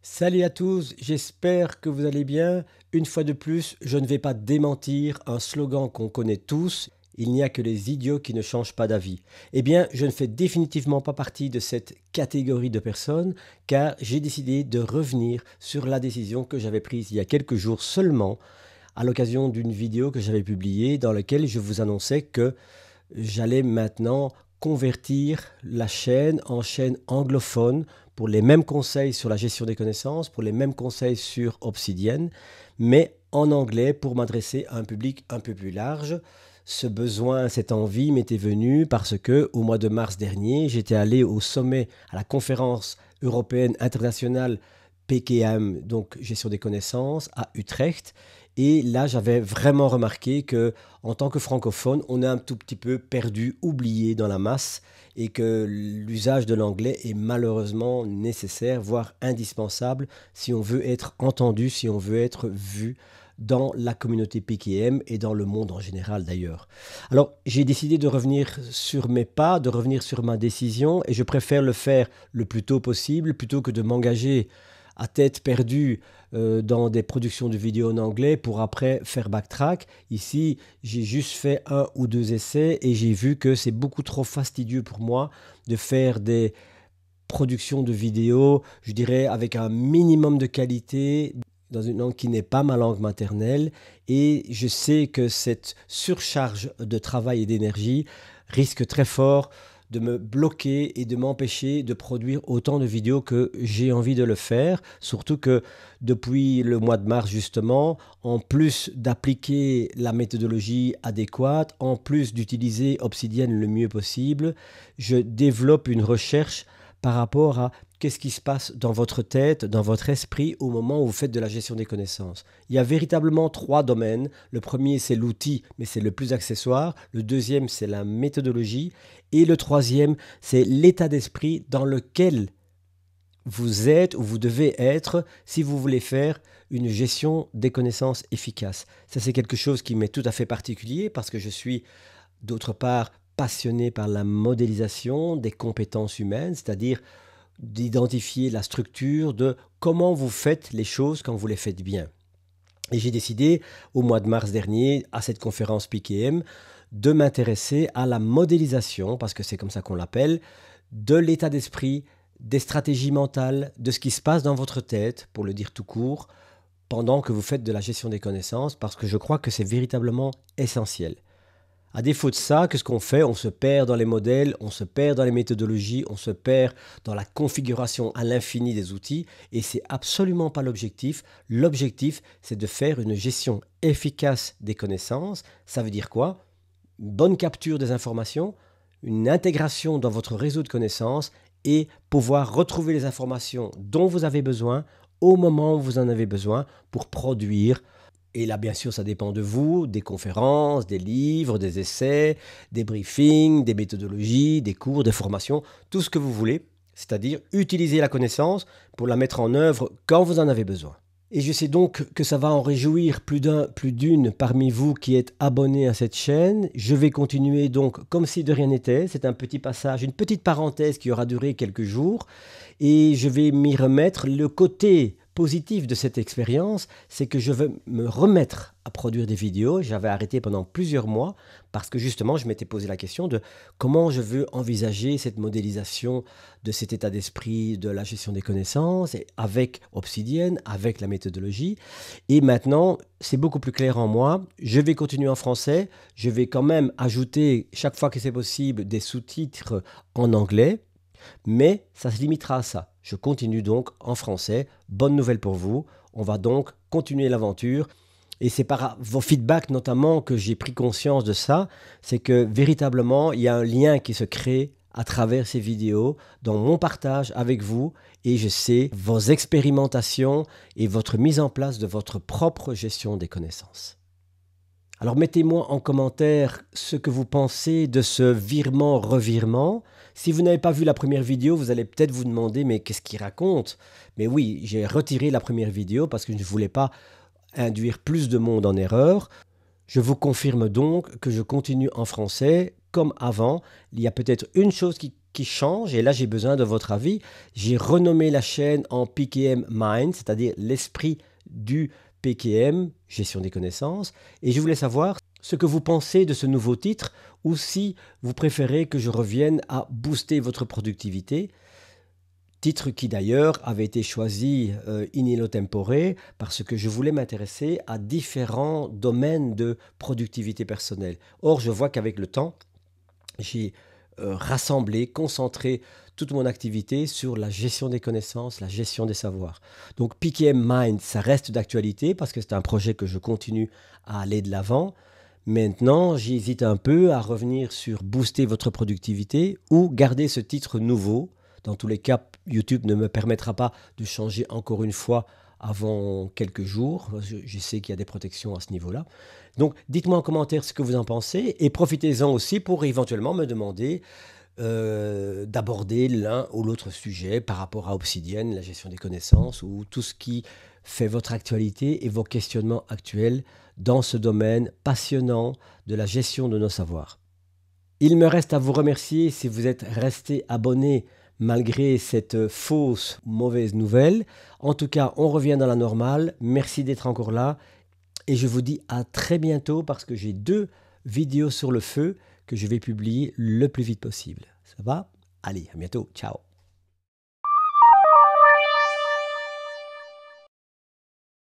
Salut à tous, j'espère que vous allez bien. Une fois de plus, je ne vais pas démentir un slogan qu'on connaît tous: il n'y a que les idiots qui ne changent pas d'avis. Eh bien, je ne fais définitivement pas partie de cette catégorie de personnes, car j'ai décidé de revenir sur la décision que j'avais prise il y a quelques jours seulement, à l'occasion d'une vidéo que j'avais publiée dans laquelle je vous annonçais que j'allais maintenant convertir la chaîne en chaîne anglophone pour les mêmes conseils sur la gestion des connaissances, pour les mêmes conseils sur Obsidian, mais en anglais pour m'adresser à un public un peu plus large. Ce besoin, cette envie m'était venue parce que au mois de mars dernier, j'étais allé au sommet, à la conférence européenne internationale PKM, donc gestion des connaissances, à Utrecht. Et là, j'avais vraiment remarqué que, en tant que francophone, on est un tout petit peu perdu, oublié dans la masse, et que l'usage de l'anglais est malheureusement nécessaire, voire indispensable, si on veut être entendu, si on veut être vu dans la communauté PKM et dans le monde en général d'ailleurs. Alors, j'ai décidé de revenir sur mes pas, de revenir sur ma décision, et je préfère le faire le plus tôt possible, plutôt que de m'engager à tête perdue dans des productions de vidéos en anglais pour après faire backtrack. Ici, j'ai juste fait un ou deux essais et j'ai vu que c'est beaucoup trop fastidieux pour moi de faire des productions de vidéos, je dirais, avec un minimum de qualité dans une langue qui n'est pas ma langue maternelle. Et je sais que cette surcharge de travail et d'énergie risque très fort de me bloquer et de m'empêcher de produire autant de vidéos que j'ai envie de le faire. Surtout que depuis le mois de mars justement, en plus d'appliquer la méthodologie adéquate, en plus d'utiliser Obsidian le mieux possible, je développe une recherche par rapport à qu'est-ce qui se passe dans votre tête, dans votre esprit au moment où vous faites de la gestion des connaissances. Il y a véritablement trois domaines. Le premier, c'est l'outil, mais c'est le plus accessoire. Le deuxième, c'est la méthodologie. Et le troisième, c'est l'état d'esprit dans lequel vous êtes ou vous devez être si vous voulez faire une gestion des connaissances efficace. Ça, c'est quelque chose qui m'est tout à fait particulier parce que je suis, d'autre part, passionné par la modélisation des compétences humaines, c'est-à-dire d'identifier la structure de comment vous faites les choses quand vous les faites bien. Et j'ai décidé, au mois de mars dernier, à cette conférence PKM, de m'intéresser à la modélisation, parce que c'est comme ça qu'on l'appelle, de l'état d'esprit, des stratégies mentales, de ce qui se passe dans votre tête, pour le dire tout court, pendant que vous faites de la gestion des connaissances, parce que je crois que c'est véritablement essentiel. À défaut de ça, qu'est-ce qu'on fait? On se perd dans les modèles, on se perd dans les méthodologies, on se perd dans la configuration à l'infini des outils et c'est absolument pas l'objectif. L'objectif, c'est de faire une gestion efficace des connaissances. Ça veut dire quoi? Une bonne capture des informations, une intégration dans votre réseau de connaissances et pouvoir retrouver les informations dont vous avez besoin au moment où vous en avez besoin pour produire. Et là, bien sûr, ça dépend de vous, des conférences, des livres, des essais, des briefings, des méthodologies, des cours, des formations, tout ce que vous voulez, c'est-à-dire utiliser la connaissance pour la mettre en œuvre quand vous en avez besoin. Et je sais donc que ça va en réjouir plus d'un, plus d'une parmi vous qui êtes abonnés à cette chaîne. Je vais continuer donc comme si de rien n'était. C'est un petit passage, une petite parenthèse qui aura duré quelques jours. Et je vais m'y remettre. Le côté positif de cette expérience, c'est que je veux me remettre à produire des vidéos. J'avais arrêté pendant plusieurs mois parce que justement, je m'étais posé la question de comment je veux envisager cette modélisation de cet état d'esprit, de la gestion des connaissances, et avec Obsidian, avec la méthodologie. Et maintenant, c'est beaucoup plus clair en moi. Je vais continuer en français. Je vais quand même ajouter, chaque fois que c'est possible, des sous-titres en anglais. Mais ça se limitera à ça. Je continue donc en français. Bonne nouvelle pour vous. On va donc continuer l'aventure. Et c'est par vos feedbacks notamment que j'ai pris conscience de ça. C'est que véritablement, il y a un lien qui se crée à travers ces vidéos, dans mon partage avec vous. Et je sais vos expérimentations et votre mise en place de votre propre gestion des connaissances. Alors mettez-moi en commentaire ce que vous pensez de ce virement-revirement. Si vous n'avez pas vu la première vidéo, vous allez peut-être vous demander mais qu'est-ce qu'il raconte? Mais oui, j'ai retiré la première vidéo parce que je ne voulais pas induire plus de monde en erreur. Je vous confirme donc que je continue en français comme avant. Il y a peut-être une chose qui change et là j'ai besoin de votre avis. J'ai renommé la chaîne en PKM Mind, c'est-à-dire l'esprit du PKM, gestion des connaissances, et je voulais savoir ce que vous pensez de ce nouveau titre ou si vous préférez que je revienne à booster votre productivité. Titre qui d'ailleurs avait été choisi in illo tempore parce que je voulais m'intéresser à différents domaines de productivité personnelle. Or, je vois qu'avec le temps, j'ai rassemblé, concentré toute mon activité sur la gestion des connaissances, la gestion des savoirs. Donc PKM Mind, ça reste d'actualité parce que c'est un projet que je continue à aller de l'avant. Maintenant, j'hésite un peu à revenir sur booster votre productivité ou garder ce titre nouveau. Dans tous les cas, YouTube ne me permettra pas de changer encore une fois avant quelques jours. Je sais qu'il y a des protections à ce niveau-là. Donc, dites-moi en commentaire ce que vous en pensez et profitez-en aussi pour éventuellement me demander d'aborder l'un ou l'autre sujet par rapport à Obsidian, la gestion des connaissances ou tout ce qui fait votre actualité et vos questionnements actuels dans ce domaine passionnant de la gestion de nos savoirs. Il me reste à vous remercier si vous êtes resté abonné malgré cette fausse mauvaise nouvelle. En tout cas, on revient dans la normale. Merci d'être encore là et je vous dis à très bientôt parce que j'ai 2 vidéos sur le feu que je vais publier le plus vite possible. Ça va? Allez, à bientôt. Ciao.